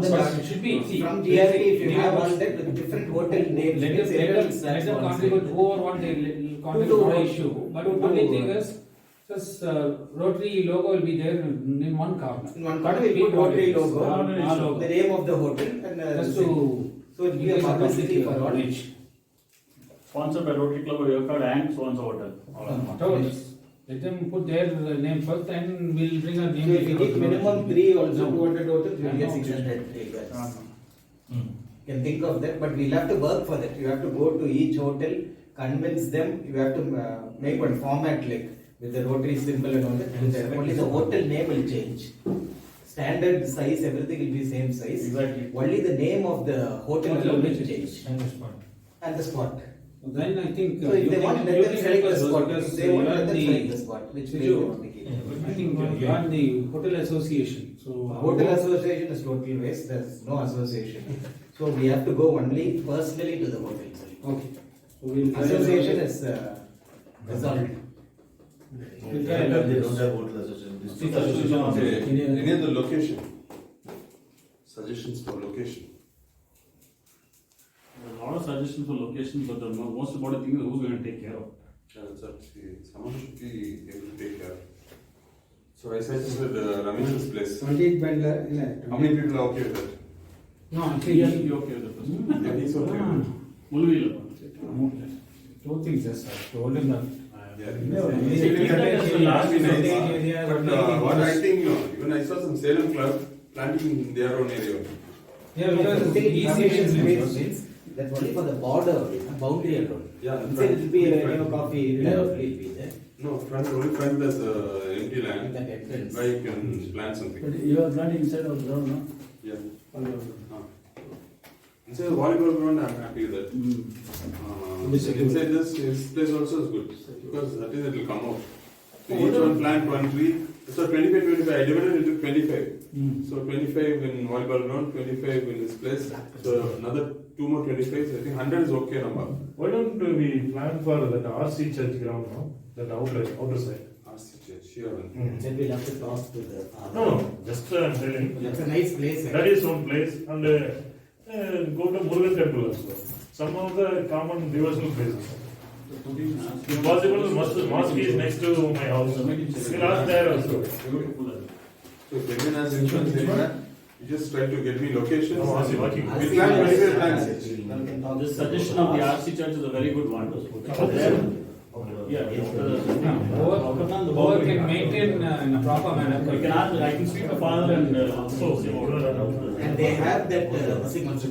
on the But dot. it should be, see, From GRP, if you neighbors- have all that with different hotel names, Let it's them everyone's contribute responsibility. whoever want they contribute, To- not an issue. But only thing is, just Rotary logo will be there in one corner. In one corner, we put Rotary logo, Our logo. the name of the hotel, and Just to so it will be a publicity for all. image. Sponsored by Rotary Club of Yerkad and so-and-so hotel. Whatever. Let them put their name first and we'll bring a So name. if we give minimum 3 also, No. 200 hotels, we will get No. 600 acres. Uh-huh. You can think of that, but we'll have to work for that. You have to go to each hotel, convince them, you have to make one format like with the Rotary symbol and all that. Only the hotel name will change. Standard size, everything will be same size. Exactly. Only the name of the hotel will change. And the spot. And the spot. Then I think. So if they want, let them select the spot. If they want, let them select the the. spot, which Siju, place they want to keep. I think you are the hotel association, so. Hotel association is total waste, there's no association. So we have to go only personally to the hotels. Okay. So we'll. Association is dissolved. We'll try They like this. don't have hotel association. District association also. Okay. Any other location? Suggestions for location? There's a lot of suggestions for locations, but the most important thing is who's going to take care of it. Yeah, that's actually, someone should be able to take care. So I suggested Ramesh's place. 28 Bandla, How many people are okay with that? No, I He think. has to be okay with the person. Yeah, he's okay with it. Mulvila. Two things, just I told him that. Yeah. No, Last Maybe nice. area, But what I think, even I saw some Salem club planting in their own area. Yeah, because it's easy. Association business. means that's only for the border, boundary alone. Yeah, Inside it will be a coffee, will be there. No, only front there's empty In land that entrance. where you can plant something. But you are planting inside of the ground, no? Yeah. On the- Inside the volleyball ground, I'm happy with that. Inside this place also is good because that is it will come out. So each one plant one tree. So 25, 25. I divided it into 25. So 25 in volleyball ground, 25 in this place. So another 2 more 25. So I think 100 is okay number. Why don't we plan for that RC church ground now? That outer side. Ask the church, sure. Then we'll have to talk to the. No, just I'm telling. That's a nice place. That is one place, and go to Murugan temple also. Some of the common devotional places. If possible, mosque is next to my house. We'll ask there also. So if anyone has insurance area, you just try to get me locations. No, ask you, working. We plan 25 plans. This suggestion of the RC church is a very good one. Yeah. Whoever can maintain in a proper manner. We can ask, I can speak to father and also see what. And they have that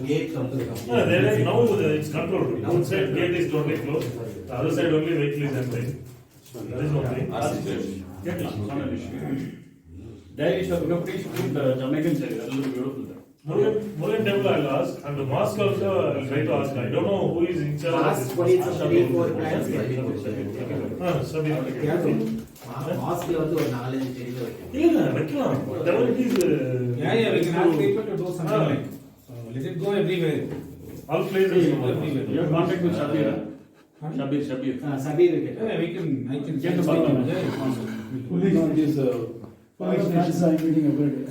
gate from the No, there is now it's controlled. Outside gate is totally closed. The other side only vehicle is entering. That is one thing. Ask the church. Get lost, not an issue. There you should put the Jamaican cherry, that will be beautiful there. Murugan temple I'll ask, and the mosque also I'll try to ask. I don't know who is in charge of Last this. 24 plans. Sabi. மாஸ்க்ல வந்து ஒரு 4-5 செடிகள் வைக்கணும். இல்ல வைக்கலாம். Devotees, Yeah, we can ask people to do something like. So let it go everywhere. all places. You have contact with Shabir? Shabir. Sabir வைக்கணும். Yeah, we can, I can. Get the speak button. to him. Police meeting every day.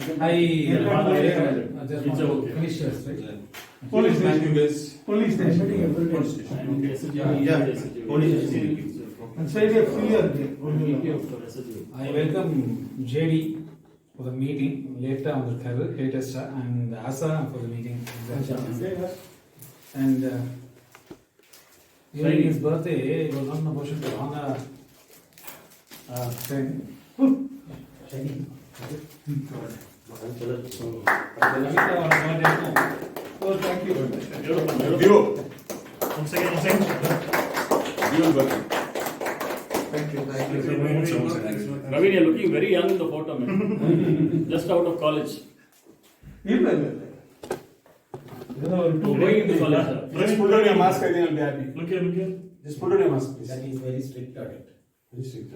Just It's want to okay. finish this, right? Police Thank you guys. Police station meeting every day. And say they free are there. I welcome JD for the meeting later on the latest and Asa for the meeting. And during his birthday, it was not an opportunity to honor a friend. சரி. Oh, thank you. View. One second. View and birthday. Thank you. Ravi, you're looking very young in the photo, man. Just out of college. ಇಲ್ಲ ಇಲ್ಲ You're going into college. Just put on your mask, I think I'll be happy. Look here. Just put on your mask, please. That is very strict audit. Very strict.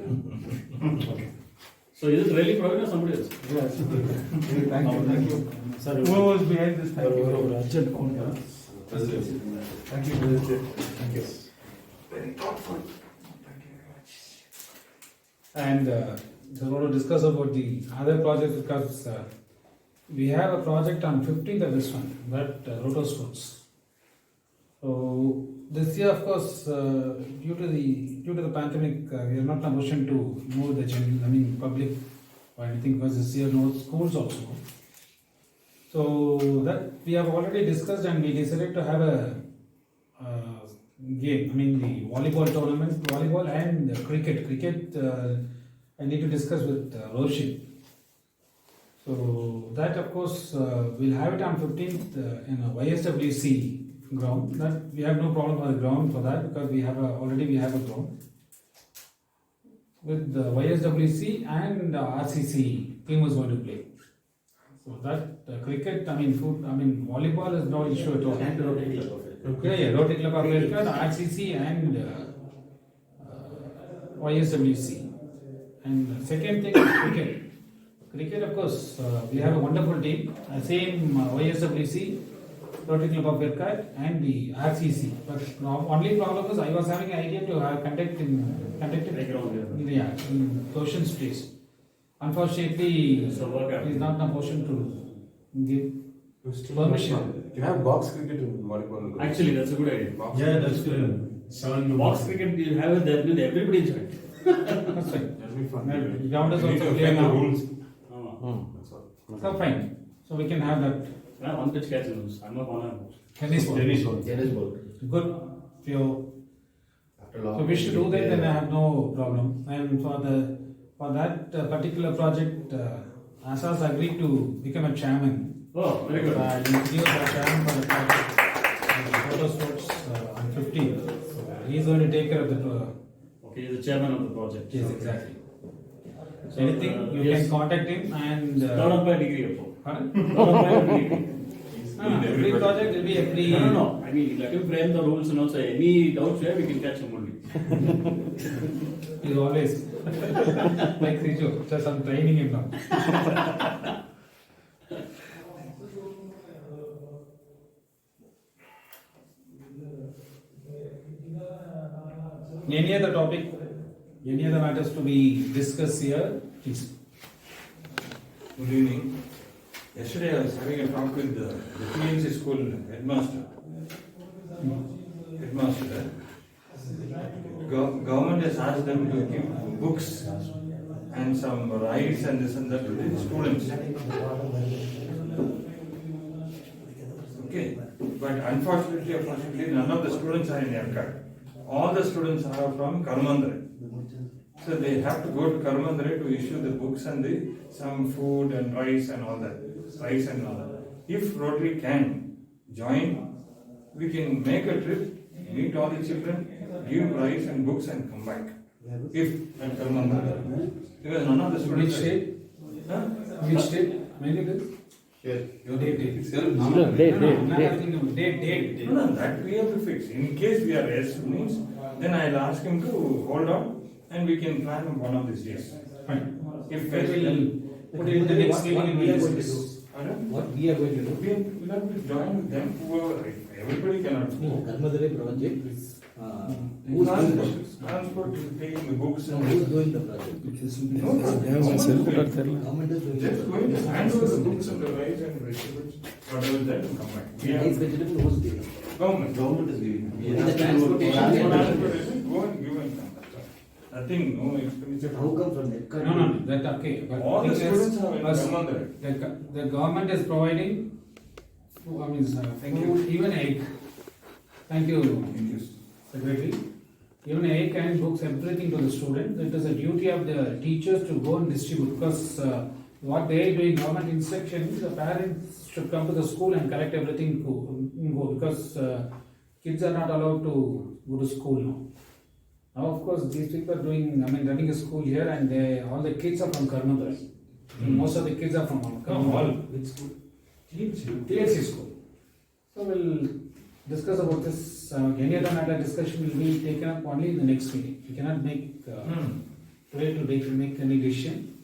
Okay. So is it really Praveen or somebody else? Yes. Thank you. Who was behind this? Thank you. Urgent call. President. Thank you, President. Thank you. Very thoughtful. Thank you very much. And so I want to discuss about the other projects because we have a project on 15th of this month, that Roto Sports. So this year, of course, due to the pandemic, we are not in a position to move the public or anything, because this year no schools also. So that we have already discussed, and we decided to have a game. The volleyball tournament, volleyball and cricket. Cricket, I need to discuss with Roshin. So that, of course, we'll have it on 15th in a YSWC ground. That we have no problem with the ground for that, because we already have a ground with the YSWC and RCC team was going to play. So that cricket, volleyball is no issue at all. And Rotary Club of it. Yeah, Rotary Club of America, RCC and YSWC. And second thing is cricket. Cricket, of course, we have a wonderful team. Same YSWC, Rotary Club of America and the RCC. But only problem is I was having an idea to conduct in Ocean's place. Unfortunately, It's a workout. he is not in a position to give permission. You have box cricket in volleyball. Actually, that's a good idea. Box Yeah, that's good. The box cricket, you have it there, with everybody inside. That's right. That'll be fun. And ground is We need also to clear frame the now. rules. That's all. So fine. So we can have that Yeah, one pitch catch rules. I'm not one. tennis ball. Tennis ball. Tennis ball. Good. Pure. After long. So we should do that, then I have no problem. And for that particular project, Asas agreed to become a chairman. Oh, very good. He introduced our chairman for the project, Roto Sports on 15th. He is going to take care of the. Okay, he's the chairman of the project. Yes, exactly. So, Anything you yes. can contact him and. Not up by degree, appo. Pardon? Not up by degree. Every project will be every. No. Let him frame the rules and also any doubts there, we can catch him only. He's always like Siju, just I'm training him now. Any other topic, any other matters to be discussed here, please. Good evening. Yesterday I was having a talk with the PNC school headmaster. Government has asked them to give books and some rides and this and that to the students. Okay, but unfortunately, none of the students are in Yerkad. All the students are from Karamandre. So they have to go to Karamandre to issue the books and some food and rice and all that. If Rotary can join, we can make a trip, meet all the children, give rice and books and come back. If at Karamandre. Because none of the students. Which state? Huh? Which state? Many days? Here. Date. No, that we have to fix. In case we are yes means, then I'll ask him to hold on and we can plan one of these days. Fine. If We yes, will put it in the next meeting and we'll discuss. What we are going to do? We have to join them, whoever, everybody cannot. Karmadare project is, who's doing the Transport is taking the books No, and. who's doing the project? No, Government is doing just going to hand over the books and the rice and vegetables, whatever is there, and come back. We Rice have vegetable, who's doing? government. Government is giving. We And have the to do transportation- Transportation, go and give and come. That's all. Nothing, no expenditure. How come from that? No, that okay. But All the thing is, students are in first, Karamandre. the government is providing, Thank you. food, even egg. Thank you, Thank you. Secretary. Even egg and books, everything to the student. It is a duty of the teachers to go and distribute, because what they are doing, government instructions, the parents should come to the school and collect everything go, because kids are not allowed to go to school now. Now, of course, these people are running a school here, and all the kids are from Karnataka. Most of the kids are from Karnataka. Which school? TLC school. So we'll discuss about this. Any other matter discussion will be taken up only in the next meeting. We cannot make today to make any decision.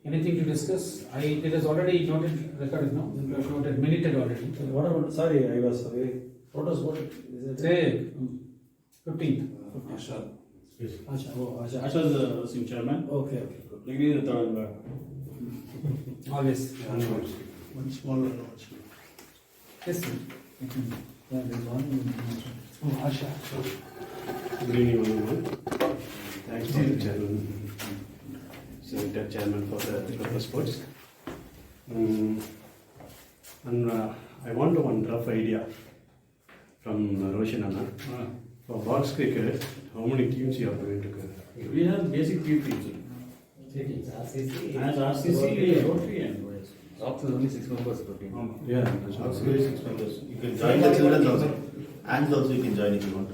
Anything to discuss? It is already noted, recorded now. It was noted, minuted already. What about, sorry, I was away. What was what? Say 15th. Asha. Asha. Asha is the same chairman. Okay. Degree is the third. Always. One small one also. Yes, sir. Yeah, there's one. Oh, Asha. Good evening, everyone. Thanks for the chairman, selected chairman for the sports. And I want one rough idea from Roshan Anna. For box cricket, how many teams you are going to go? We have basic three teams. RCC. As RCC, Rotary and OS. Ox is only 6 members per team. Yeah, that's Ox what. is 6 members. You can join the children also. And also you can join if you want.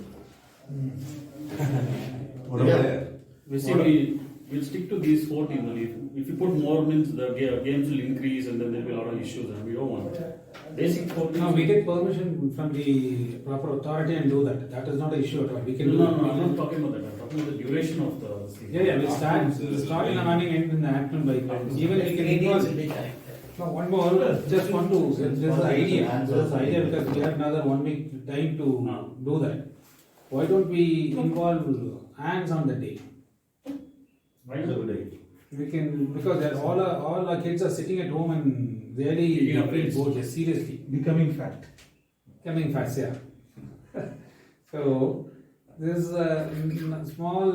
What about- Basically, we'll stick to these 4 teams only. If you put more, means the games will increase and then there will be a lot of issues, and we don't want it. Basic 4 teams. No, we get permission from the proper authority and do that. That is not an issue at all. We can do No, that. I'm not talking about that. I'm talking about the duration of the season. Yeah, we'll start in the morning, end in the afternoon by even we can involve. No, one more, just want to, this is the idea, because we have another 1 week time to do that. Why don't we involve hands on the day? Why It's a not? good idea. We can, because all our kids are sitting at home and really Taking up playing rates. board, yes, seriously, Becoming fat. coming fast, yeah. So, this is a small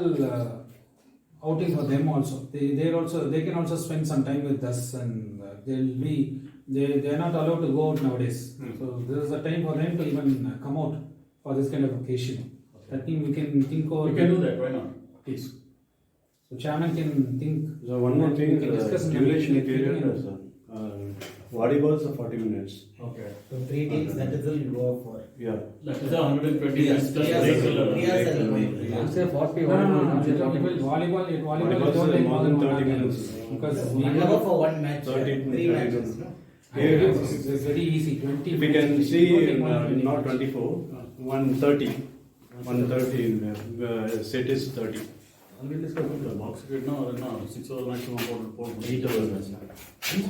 outing for them also. They can also spend some time with us, and they are not allowed to go out nowadays. So this is a time for them to even come out for this kind of occasion. I think we can think over. We can do that, why not? Please. So chairman can think. So one more thing, We can discuss in the duration meeting, period, and- volleyball is 40 minutes. Okay. So 3 teams, that is all you go for. Yeah. That is 120 Yes, plus yes, break. yes, yes. Say 40. No, volleyball is only more than 30 1 minutes. because we 1 hour for 1 match, 30, 3 30 matches. minutes. No? It's very easy. 20. If we can see, Don't take more than 20 not minutes. 24, 130. 130, set is 30. Only discuss the box cricket now, 6 hours maximum for 8 hours. 8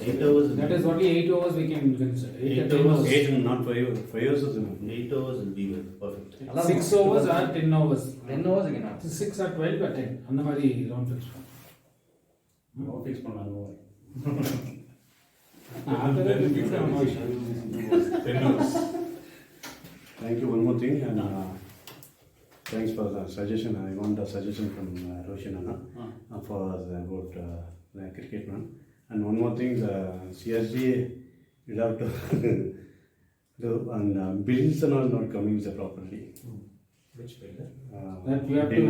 8 hours. That is only 8 hours we can consider. 8 10 hours. 8 and not 5 hours. 5 hours is enough. 8 hours will be perfect. 6 hours or 10 hours. 10 hours again. 6 or 12 or 10. அந்த மாதிரி round fix Fix பண்ணாங்க. after that we fix our noise. 10 hours. Thank you. One more thing, and thanks for the suggestion. I want a suggestion from Roshan Anna for about the cricket man. And one more thing, the CSG will have to do, and bills are not coming properly. Which builder? That we have to,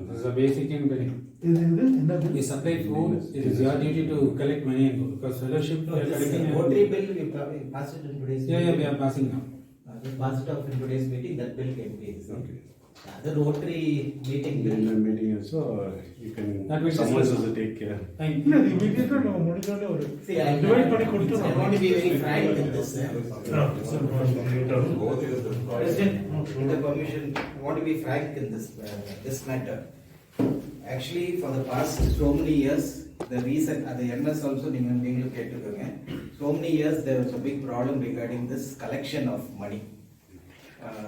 this is a basic thing. We supply food, it is your duty to collect money and go, because fellowship we are This collecting. Rotary bill, we probably pass it in today's Yeah, meeting. we are passing now. We pass it off in today's meeting, that bill can be. Okay. The Rotary meeting In bill. the meeting also, you can, That will someone discuss. has to take care. Thank இல்ல you. அது immediate-ஆ நம்ம முடிஞ்சோடனே ஒரு See, divide பண்ணி I கொடுத்துடணும். want to be very frank in this. President, with the permission, I want to be frank in this matter. Actually, for the past so many years, the reason, the MS also, so many years there was a big problem regarding this collection of money.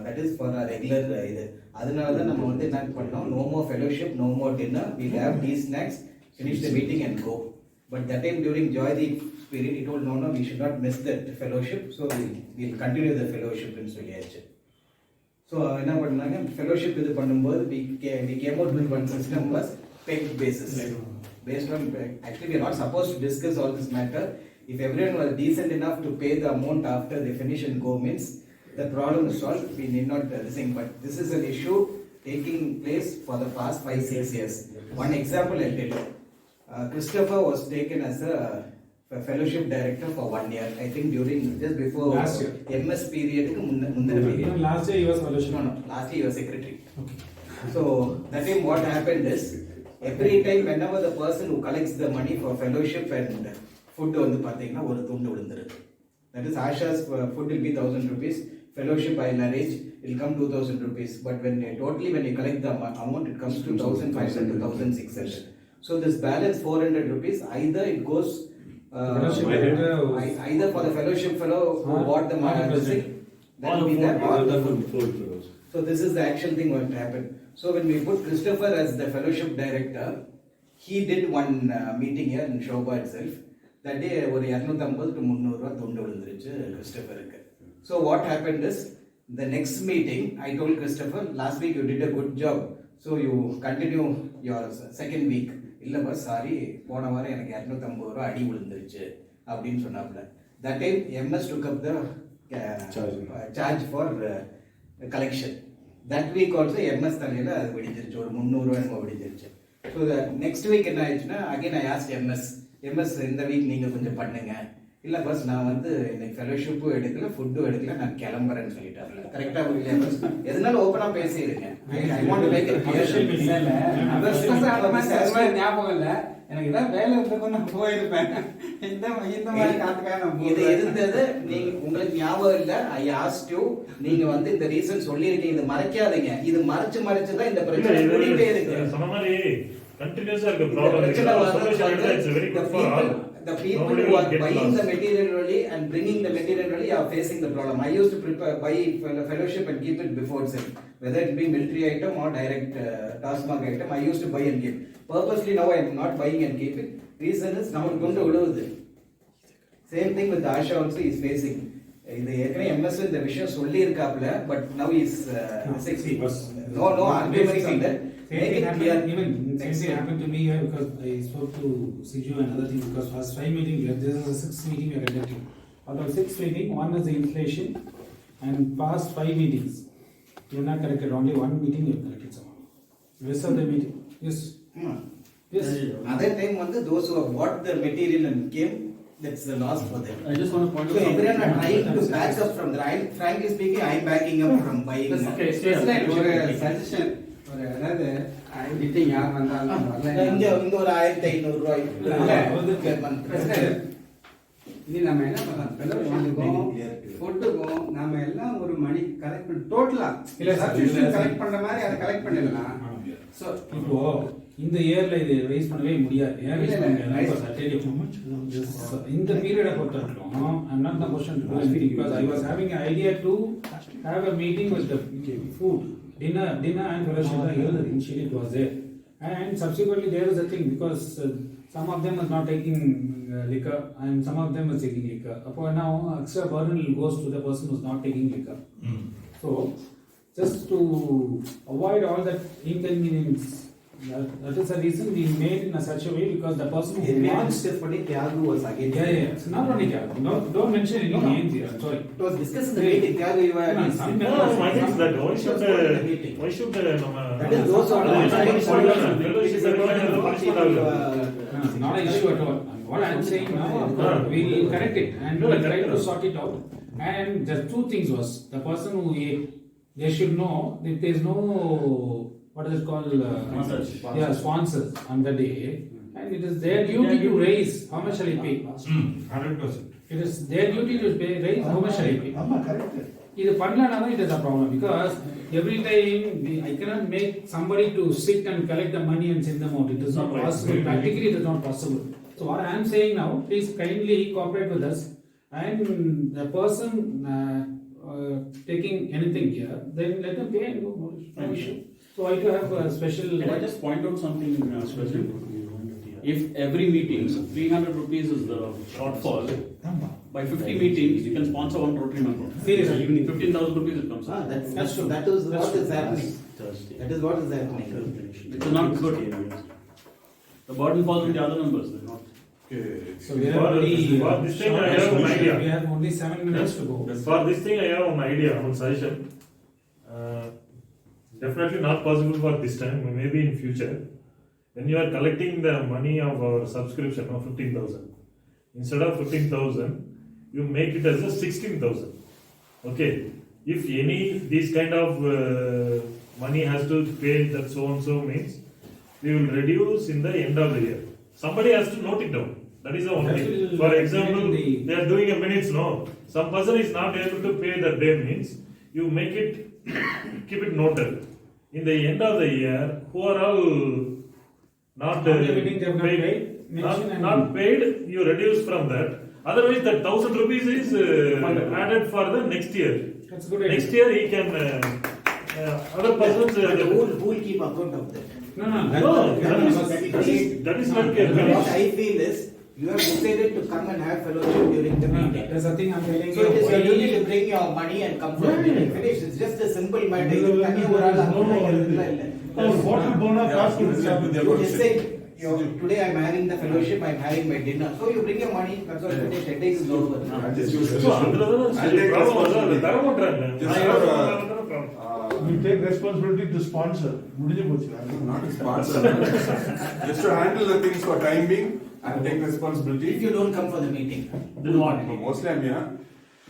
That is for a regular இது அதனால தான் நம்ம வந்து என்ன பண்ணோம், no more fellowship, no more dinner, we'll have these snacks, finish the meeting and go. But that time during Joy the Spirit, he told no, we should not miss that fellowship, so we'll continue the fellowship in சொல்லியாச்சு. So என்ன பண்ணாங்க, fellowship இது பண்ணும்போது we came out with one system was pegged basis. Based on, actually we are not supposed to discuss all this matter. If everyone was decent enough to pay the amount after they finish and go means, the problem is solved, we need not think, but this is an issue taking place for the past 5-6 years. One example I'll tell you. Christopher was taken as a fellowship director for 1 year, I think during, just before Last year. MS period, முந்தின period. Even last year he was fellowship. No, last year he was secretary. So that time what happened is, every time whenever the person who collects the money for fellowship and food வந்து பார்த்தீங்கன்னா ஒரு துண்டு விழுந்துருது. That is Asha's food will be 1,000 rupees, fellowship I'll arrange, it will come 2,000 rupees. But when you collect the amount, it comes to 1,500 to 1,600. So this balance 400 rupees, either it goes either for the fellowship fellow who bought the money, that will be that, or the food. So this is the actual thing what happened. So when we put Christopher as the fellowship director, he did one meeting here in Shobha itself. That day ஒரு 250 to 300 ரூபா துண்டு விழுந்துருச்சு கிறிஸ்டபருக்கு. So what happened is the next meeting I told Christopher, last week you did a good job, so you continue your second week. இல்ல bus sorry, போன வாரம் எனக்கு 250 ரூபா அடி விழுந்துருச்சு அப்படின்னு சொன்னாப்புல. That time MS took up the charge for collection. That week also MS தலையில அது வெடிஞ்சிருச்சு, ஒரு 300 ரூபாய் நம்ம வெடிஞ்சிருச்சு. So the next week என்ன ஆயிடுச்சுன்னா, again I asked MS இந்த வீக் நீங்க கொஞ்சம் பண்ணுங்க. இல்ல பஸ் நான் வந்து இன்னைக்கு ஃபெலோஷிப்பும் எடுக்கல, ஃபுட்டும் எடுக்கல, நான் கிளம்புறேன்னு சொல்லிட்டாருல. கரெக்டா இல்லையா பஸ்? எதனால ஓபனா பேசிடுங்க. I want to make it clear. ஞாபகம் இல்ல எனக்கு, ஏதாவது வேலை இருந்தது நான் போயிருப்பேன். இந்த மாதிரி காத்துக்காக இது இருந்தது நீங்க உங்களுக்கு ஞாபகம் இல்ல. I asked you, நீங்க வந்து இந்த ரீசன் சொல்லிருக்கீங்க, இது மறைக்காதீங்க. இது மறைச்சு தான் இந்த பிரச்சனை கூடிட்டே இருக்கு. சொன்ன மாதிரி கண்டினியூஸா இருக்க problem. The people who are buying the material only and bringing the material only are facing the problem. I used to buy fellowship and keep it before itself, whether it be military item or direct TASMAC item. I used to buy and keep. Purposely now I am not buying and keep it. Reason is now it's going to விழுவுது. Same thing with Asha also is facing. இது ஏற்கனவே MS இந்த விஷயம் சொல்லி இருக்காப்ல, but now is 60. No arguments on that. Make it clear. Even same thing happened to me here because I spoke to Siju and other things, because first 5 meeting we have, this is the 6th meeting we are conducting. Out of 6 meeting, 1 is the inflation, and past 5 meetings you have not collected, only 1 meeting you have collected somehow. Rest of the meeting, yes. Yes. Other time வந்து those who have bought the material and came, that's the loss for them. I just want to point So out everyone are trying to back up from that. I frankly speaking, I am backing up from buying. Okay, ஒரு suggestion, ஒரு அதாவது meeting யார் வந்தாலும் இங்க ஒரு 1500 ரூபாய் இனி நம்ம என்ன பண்ணலாம், ஃபுட்டுக்கும் நாம எல்லாம் ஒரு மணி கலெக்ட் பண்ணி டோட்டலா இல்ல சப்ஸ்கிரிப்ஷன் கலெக்ட் பண்ற மாதிரி அதை கலெக்ட் பண்ணிடலாம். So இப்போ இந்த இயர்ல இது ரைஸ் பண்ணவே முடியாது. ஏன் ரைஸ் பண்ணல? இந்த பீரியட பொறுத்தவரைக்கும் I'm not in a position to do anything, because I was having an idea to have a meeting with the food, dinner and fellowship. Initially it was there, and subsequently there is a thing, because some of them was not taking liquor and some of them was taking liquor. Upon now extra burden goes to the person who is not taking liquor. So just to avoid all that inconvenience, that is the reason we made in a such a way, because the person who wants Stephanie Thiagu was again. yeah, it's not only Thiagu. No, don't mention any names here. I'm sorry. It was discussed in the meeting. Thiagu, you were. No, some No, I think that why should That is those who are not It's not an issue at all. What I'm saying now, we will correct it and we'll try to sort it out. And the two things was, the person who ate, they should know that there is no, what is it called? Sponsors on the day, and it is their duty to raise how much shall I pay. 100%. It is their duty to raise how much shall I pay. இது பண்ணலனா it is a problem, because every time I cannot make somebody to sit and collect the money and send them out. It is not possible. Practically it is not possible. So what I am saying now, please kindly cooperate with us, and the person taking anything here, then let them pay and go. No issue. So I do have a special. Can I just point out something special? If every meeting 300 rupees is the shortfall, by 50 meetings you can sponsor one Rotary member. Seriously, 15,000 rupees it comes. That's true. That is what is happening. That is what is happening. It's not good. The burden falls on the other members. They're not. So we have only, for this thing I have an idea. we have only 7 minutes to go. For this thing, I have an idea, one suggestion. Definitely not possible for this time, maybe in future. When you are collecting the money of our subscription of 15,000, instead of 15,000, you make it as a 16,000. Okay. If any this kind of money has to pay that so and so means, we will reduce in the end of the year. Somebody has to note it down. That is the only thing. For example, they are doing a minutes, no. Some person is not able to pay that day means, you make it, keep it noted. In the end of the year, who are all not not paid, you reduce from that. Otherwise, that 1,000 rupees is added for the next year. That's a good idea. Next year, he can other persons. Who will keep account of that? No. That is like What I feel is, You have decided to come and have fellowship during the meeting. That's the thing I'm telling So it is your you. duty to bring your money and come for the meeting. Finish. It's just a simple matter. No, இது தனியா ஒரு ஆள் no, no, இல்ல. ஒரு bottle போனா காசு கொடுத்து You just say, today I'm having the fellowship, I'm having my dinner. So you bring your money, that's all. Finish. Headache is over. So, அதுலதான் சரி, problem வருது. அது தர மாட்றாங்க. You take responsibility to sponsor. முடிஞ்சு போச்சு. Not to sponsor. Just to handle the things for time being and take responsibility. If you don't come for the meeting. Then what? Mostly I'm here,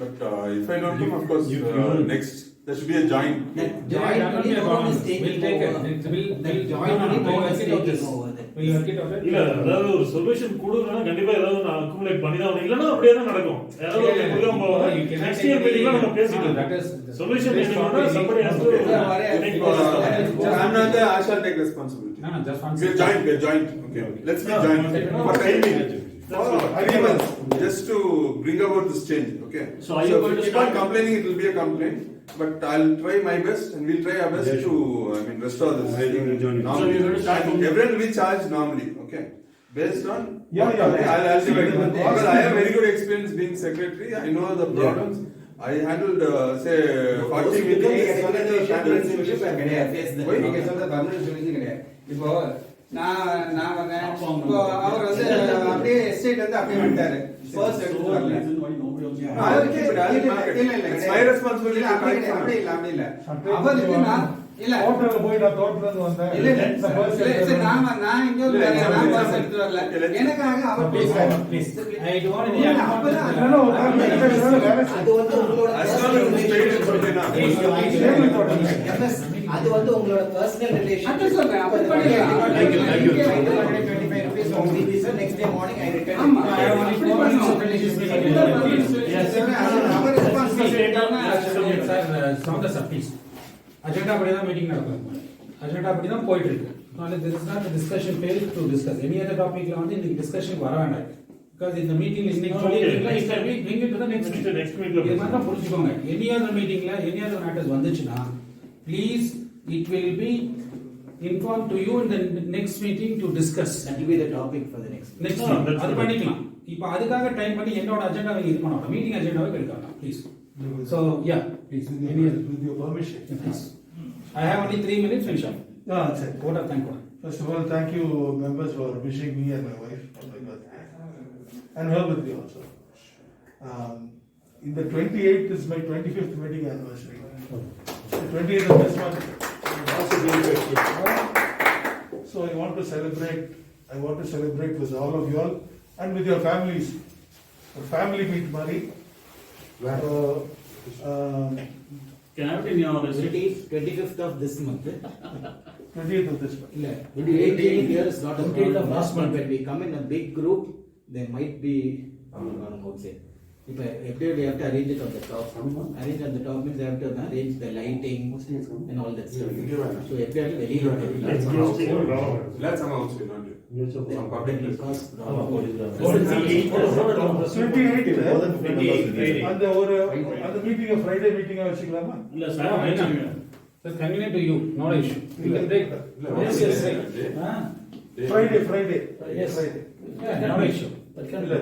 but if I don't come, of course, next there should be a joint. Joint only no one is taking We'll take it. over. We'll Joint only no one is work it out this. taking over. We'll work it out. இல்ல அதாவது ஒரு solution கொடுக்கறனா கண்டிப்பா ஏதாவது நான் accumulate பண்ணி தான் ஆகணும். இல்லனா அப்படியே தான் நடக்கும். ஏதாவது ஒரு கொடுக்காம போவாங்க. நெக்ஸ்ட் இயர் மீட்டிங்ல நம்ம பேசிக்கலாம். சொல்யூஷன் மீட்டிங்ல somebody has to take I'm not there. I shall take responsibility. No, just one We're joint. Okay. Let's be joint. For time being. For 3 months, just to bring about this change. Okay. So are you if going to keep on complaining, it will be a complaint. But I'll try my best, and we'll try our best to, restore this. So you're going to start from- Everyone will be charged normally. Okay. Based on. Yeah. I'll do it. Because I have very good experience being secretary. I know the problems. I handled, say, 40 meetings. போய் நீங்க சொல்ற permanent solution கிடையாது. இப்போ நான் வந்தேன். இப்போ அவர் வந்து அப்படியே எஸ்டேட் வந்து அப்படியே விட்டாரு. ஃபர்ஸ்ட் எடுத்து வரல. அவருக்கு இல்ல. It's my responsibility. அப்படி இல்ல. அவருக்கு நான் இல்ல. ஹோட்டல்ல போய் நான் தோட்டத்துல இருந்து வந்தேன். இல்ல நான் இங்க வந்து நான் பர்ஸ் எடுத்து வரல. எனக்காக அவர் பேசுறாரு. Please. I don't want இல்ல, any அப்பதான் அது வந்து உங்களோட As long as it's paid, it's okay now. அது வந்து உங்களோட பர்சனல் ரிலேஷன். அதான் சொல்றேன். அப்படி பண்ணிடலாம். Thank you. 25 rupees from CBC. Next day morning I return. ஆமா. Yes. அவர் ரெஸ்பான்சிபிலிட்டி சவுண்டர் சார் ப்ளீஸ் அஜெண்டா படி தான் மீட்டிங் நடக்கும் அஜெண்டா படி தான் போயிட்டு இருக்கு அதனால this is not a discussion phase to discuss any other topicல வந்து இந்த டிஸ்கஷன் வர வேண்டாம் because இந்த மீட்டிங்ல இன்னைக்கு சொல்லிருக்கீங்களா if we bring it to the next meeting next meeting இது மாதிரி தான் புரிஞ்சுக்கோங்க any other meetingல any other matters வந்துச்சுனா please it will be informed to you in the next meeting to discuss That will be the topic for the next. next Ah, meeting that's அது right. பண்ணிக்கலாம் இப்போ அதுக்காக time பண்ணி என்னோட அஜெண்டாவை இது பண்ண வேண்டாம் மீட்டிங் அஜெண்டாவை எடுக்கலாம் please so yeah please any other with your permission. please I have only 3 minutes finish up That's it. vote of thank you First of all, thank you members for wishing me and my wife on my birthday. And her birthday also. In the 28th is my 25th wedding anniversary. The 28th of this month. So I want to celebrate with all of you all and with your families. A family meet, Mari. Can I have it in your receipt? 25th of this month. 28th of this month. இல்ல 28th here is not a 28th of problem. last month. When we come in a big group, there might be outside. If we have to arrange it on the top. Arrange on the top means they have to arrange the lighting and all that stuff. So if they are Let some else be not do. Some public place. 28th. அந்த meeting Friday மீட்டிங்கா வச்சுக்கலாமா? இல்ல sir wait so convenient to you not an issue you can take yes Friday. Yes. Friday. yeah not an issue that can இல்ல,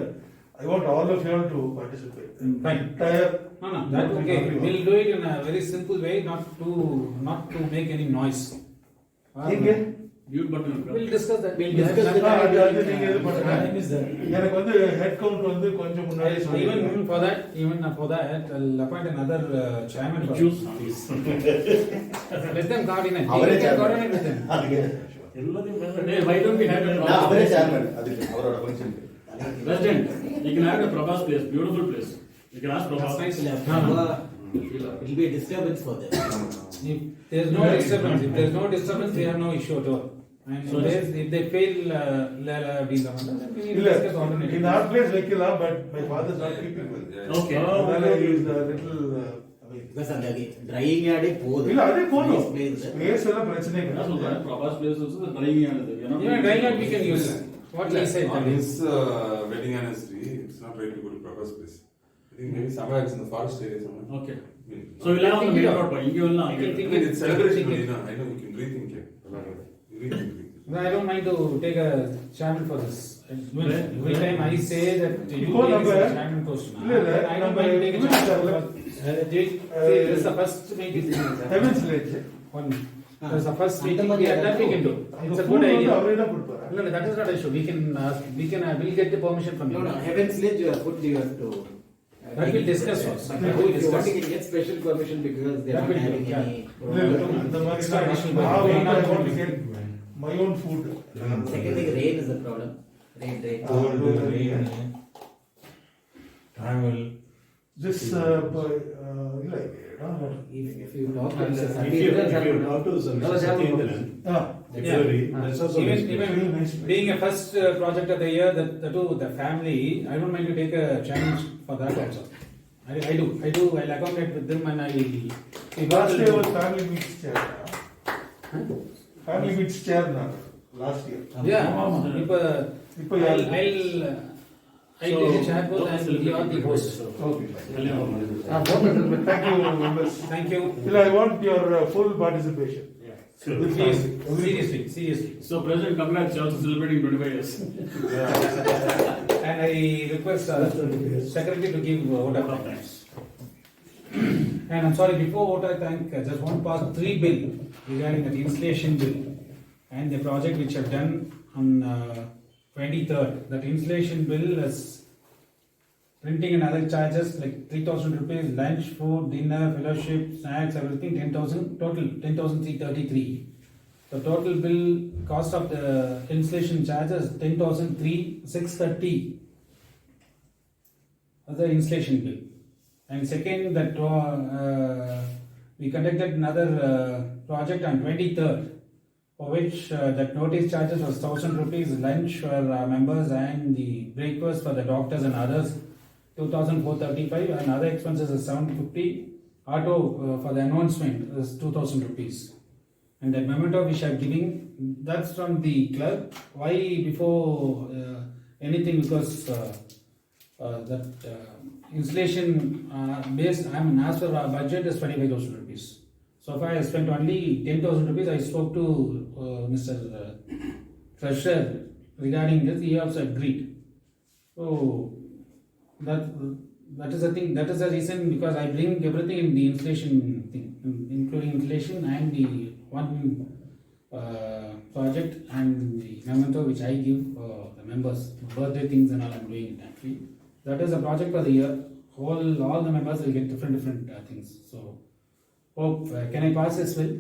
I want all of you all to participate. fine Entire no that's okay we'll do it in a very simple way not to make any noise நீங்க mute button we'll discuss that We'll discuss that. அது நீங்க இது பண்ணுங்க. எனக்கு வந்து head count வந்து கொஞ்சம் முன்னாடி even for that I'll appoint another chairman for choose let them coordinate அவரே you can chairman. coordinate with them hey why don't we have நான் அவரே a சேர்மன் அதுக்கு அவரோட function president you can have a Prabhas place beautiful place you can ask That's Prabhas nice. It will be a disturbance for them. if there's no disturbance we have no issue at all and So if they fail we இல்ல discuss alternate in our place வைக்கலாம் but my father is not keeping well. okay அதனால he is a little away. Because அந்த drying yard போதும். இல்ல அதே போதும். Nice place. Space எல்லாம் பிரச்சனை என்ன கிடையாது. சொல்றேன் Prabhas place also drying ஆனது even dry yard we can use what he said On his wedding anniversary, it's not right to go to Prabhas place. I think maybe somewhere it's in the forest area somewhere. okay so we'll have on the main road இங்க வரலாம் I can think It's celebration, think it. I know you can rethink it. You rethink it. Well, I don't mind to take a chairman for this. Every time I say that you Go take number. a chairman post, I don't mind to take a chairman. This is the first meeting. Heaven's Lake. One. This is the first meeting. Yeah, that we can do. It's a good idea. No, no, that is not an issue. We can ask, we'll get the permission from you. No, Heaven's Ledge, you have put, you have to. That we'll discuss first. But That if we'll you want, discuss. you can get special permission because they are That not will do, having yeah. any. Extra additional Now work. I want to get my own food. Second thing, rain is the problem. Rain. Cold, rain, travel. This, If you talk to And Mr. if you Satyeendran, talk to Mr. No, Satyendran, February, that's also Even being a first project of the year, the family, I don't mind to take a challenge for that also. I do, I'll accommodate with them and last year was family meets chair. Family meets chair now, last year. Yeah, I'll take a chat with and you are the host. Okay. Thank Thank you, members. Thank you. Till I want your full participation. Sure. Seriously. So President, congrats, you're also celebrating 25 years. And I request Secretary to give vote of thanks. And I'm sorry, before vote of thanks, I just want to pass 3 bill regarding the installation bill and the project which I've done on 23rd. That installation bill is printing and other charges like 3,000 rupees, lunch, food, dinner, fellowship, snacks, everything 10,000, total 10,333. The total bill cost of the installation charges 10,630 as the installation bill. And second, that we conducted another project on 23rd, for which that notice charges was 1,000 rupees, lunch for members and the breakfast for the doctors and others 2,435, and other expenses is 750. Auto for the announcement is 2,000 rupees. And that memento which I am giving, that's from the clerk. Why before anything? Because that installation based, as per our budget is 25,000 rupees. So far I spent only 10,000 rupees. I spoke to Mr. Treasurer regarding this. He also agreed. So that is the thing. That is the reason, because I bring everything in the installation thing, including installation and the one project and the memento which I give for the members, birthday things and all. I'm doing it actually. That is a project for the year. All the members will get different things. So hope can I pass this bill?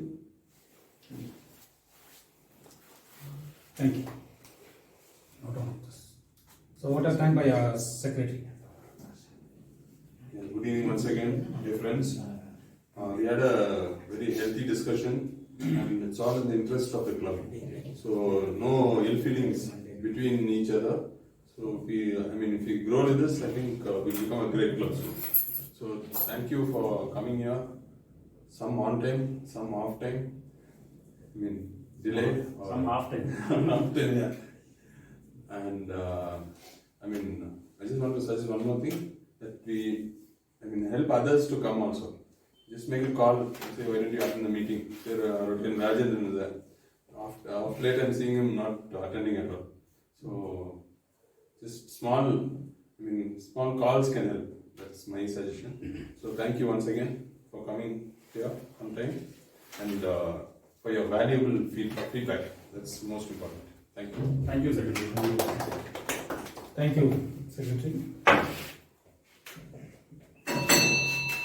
Thank you. Not on this. So what is done by our secretary? Good evening once again, dear friends. We had a very healthy discussion, and it's all in the interest of the club. So no ill feelings between each other. So if we grow with this, I think we'll become a great club soon. So thank you for coming here. Some on time, some off time. Delayed. Some half time. Half time, yeah. And I just want to suggest one more thing, that we help others to come also. Just make a call and say, why don't you attend the meeting? Rajendran is there. Of late I'm seeing him not attending at all. So just small calls can help. That's my suggestion. So thank you once again for coming here on time and for your valuable feedback. That's most important. Thank you. Thank you, Secretary. Thank you, Secretary.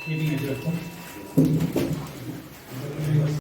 Meeting adjourned.